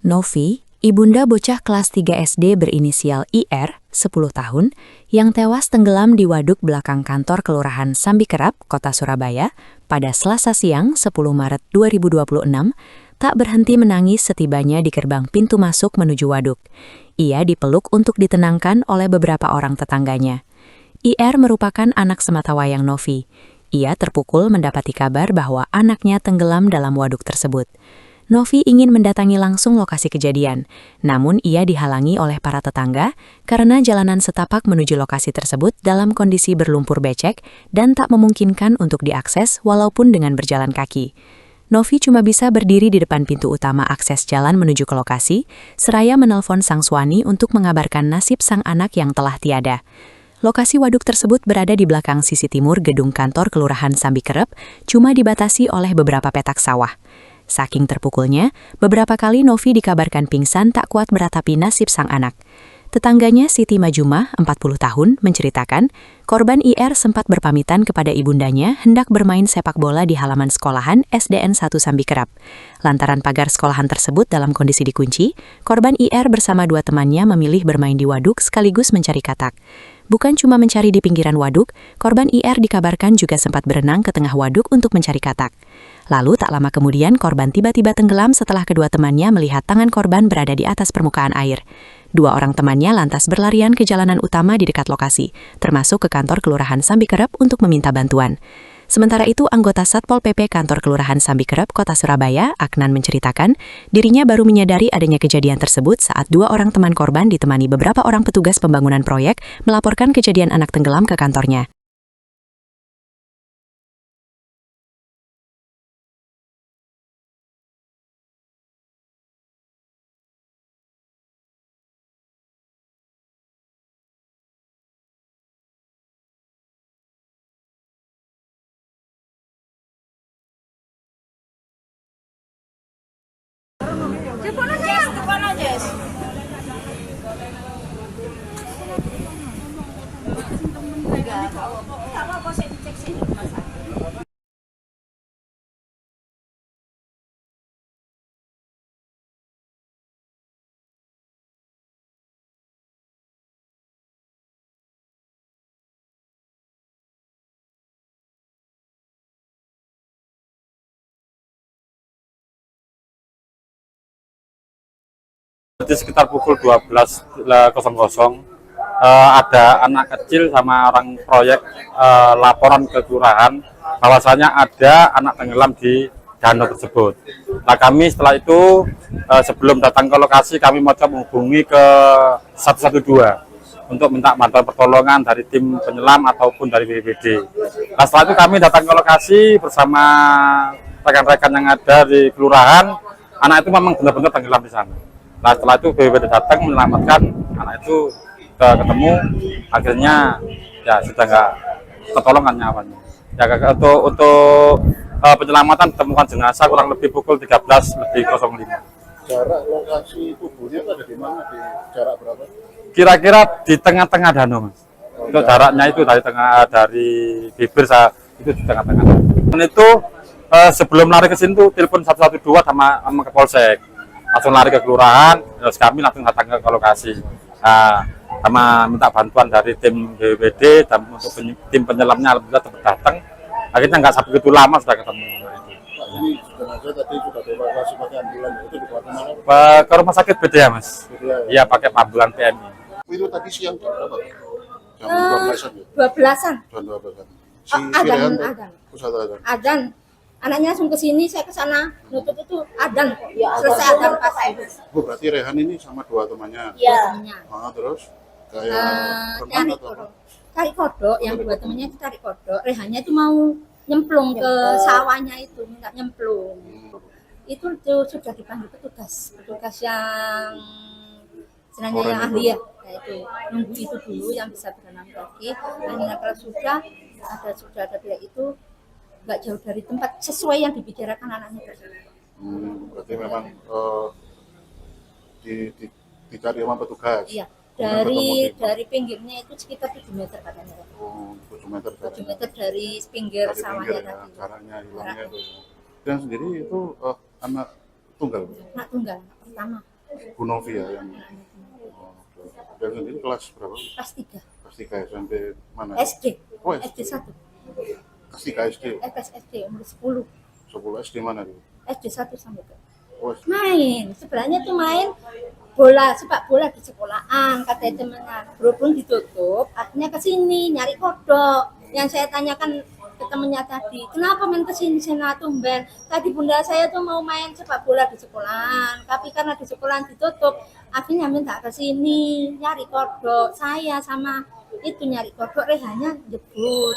Novi, ibunda bocah kelas 3 SD berinisial IR, 10 tahun, yang tewas tenggelam di waduk belakang kantor Kelurahan Sambikerap, Kota Surabaya, pada Selasa siang 10 Maret 2026, tak berhenti menangis setibanya di gerbang pintu masuk menuju waduk. Ia dipeluk untuk ditenangkan oleh beberapa orang tetangganya. IR merupakan anak sematawayang Novi. Ia terpukul mendapati kabar bahwa anaknya tenggelam dalam waduk tersebut. Novi ingin mendatangi langsung lokasi kejadian, namun ia dihalangi oleh para tetangga karena jalanan setapak menuju lokasi tersebut dalam kondisi berlumpur becek dan tak memungkinkan untuk diakses walaupun dengan berjalan kaki. Novi cuma bisa berdiri di depan pintu utama akses jalan menuju ke lokasi, seraya menelpon sang suami untuk mengabarkan nasib sang anak yang telah tiada. Lokasi waduk tersebut berada di belakang sisi timur gedung kantor Kelurahan Sambikerap, cuma dibatasi oleh beberapa petak sawah. Saking terpukulnya, beberapa kali Novi dikabarkan pingsan tak kuat beratapi nasib sang anak. Tetangganya Siti Majumah, 40 tahun, menceritakan, korban IR sempat berpamitan kepada ibundanya hendak bermain sepak bola di halaman sekolahan SDN 1 Sambikerap. Lantaran pagar sekolahan tersebut dalam kondisi dikunci, korban IR bersama dua temannya memilih bermain di waduk sekaligus mencari katak. Bukan cuma mencari di pinggiran waduk, korban IR dikabarkan juga sempat berenang ke tengah waduk untuk mencari katak. Lalu tak lama kemudian korban tiba-tiba tenggelam setelah kedua temannya melihat tangan korban berada di atas permukaan air. Dua orang temannya lantas berlarian ke jalanan utama di dekat lokasi, termasuk ke kantor Kelurahan Sambikerap untuk meminta bantuan. Sementara itu, anggota Satpol PP Kantor Kelurahan Sambikerap, Kota Surabaya, Aknan menceritakan, dirinya baru menyadari adanya kejadian tersebut saat dua orang teman korban ditemani beberapa orang petugas pembangunan proyek melaporkan kejadian anak tenggelam ke kantornya. Di sekitar pukul 12.00 ada anak kecil sama orang proyek laporan ke kelurahan bahwasanya ada anak tenggelam di danau tersebut. Nah, kami setelah itu sebelum datang ke lokasi kami mau menghubungi ke 112 untuk minta bantuan pertolongan dari tim penyelam ataupun dari BPBD. Nah, setelah itu kami datang ke lokasi bersama rekan-rekan yang ada di kelurahan. Anak itu memang benar-benar tenggelam di sana. Nah, setelah itu BPBD datang menyelamatkan anak itu, ketemu, akhirnya ya sudah nggak ketolongan nyawanya. Ya, untuk penyelamatan ditemukan jenazah kurang lebih pukul 13.05. Jarak lokasi kuburnya ada di mana? Di jarak berapa? Kira-kira di tengah-tengah danau, Mas. Itu jaraknya itu dari bibir itu di tengah-tengah. Dan itu sebelum lari ke sini tuh telepon 112 sama ke polsek. Langsung lari ke kelurahan, terus kami langsung datang ke lokasi. Nah, sama minta bantuan dari tim BPBD dan untuk tim penyelamnya alhamdulillah cepat datang. Akhirnya nggak sampai begitu lama sudah ketemu. Pak, ini jenazah tadi sudah dievakuasi pakai ambulan, itu dibawa kemana? Ke rumah sakit beda ya, Mas? Iya, pakai ambulan PMI. Itu tadi siang jam berapa? Jam 12-an ya? 12-an. Jam 12-an. Adan. Anaknya langsung ke sini, saya ke sana. Nutup itu adan kok. Ya, selesai adan pas itu. Bu, berarti Rehan ini sama dua temannya? Iya. Terus? Kayak cari kodok. Cari kodok, yang dua temannya itu cari kodok. Rehannya itu mau nyemplung ke sawahnya itu, minta nyemplung. Itu sudah dipanggil petugas yang sebenarnya yang ahli ya. Itu nunggu itu dulu yang bisa berenang kaki. Akhirnya kalau sudah ada pihak itu nggak jauh dari tempat sesuai yang dibicarakan anaknya tersebut. Berarti memang dicari sama petugas. Iya, dari pinggirnya itu sekitar 7 meter katanya. 7 meter. 7 meter dari pinggir sawahnya tadi. Caranya hilangnya itu. Dan sendiri itu anak tunggal. Anak tunggal, anak pertama. Bu Novi ya yang. Dan sendiri kelas berapa? Kelas 3 Kelas 3 sampai mana? SD. Oh, SD 1. Kelas 3 SD. Kelas SD umur 10. 10 SD mana tuh? SD 1 sampai ke Oh, main. Sebenarnya tuh main bola, sepak bola di sekolahan, katanya temennya. Berhubung ditutup, akhirnya ke sini nyari kodok. Yang saya tanyakan ke temennya tadi, kenapa main ke sini sana tumben? Tadi bunda saya tuh mau main sepak bola di sekolahan, tapi karena di sekolahan ditutup, akhirnya minta ke sini nyari kodok. Saya sama itu nyari kodok, rehannya jebur.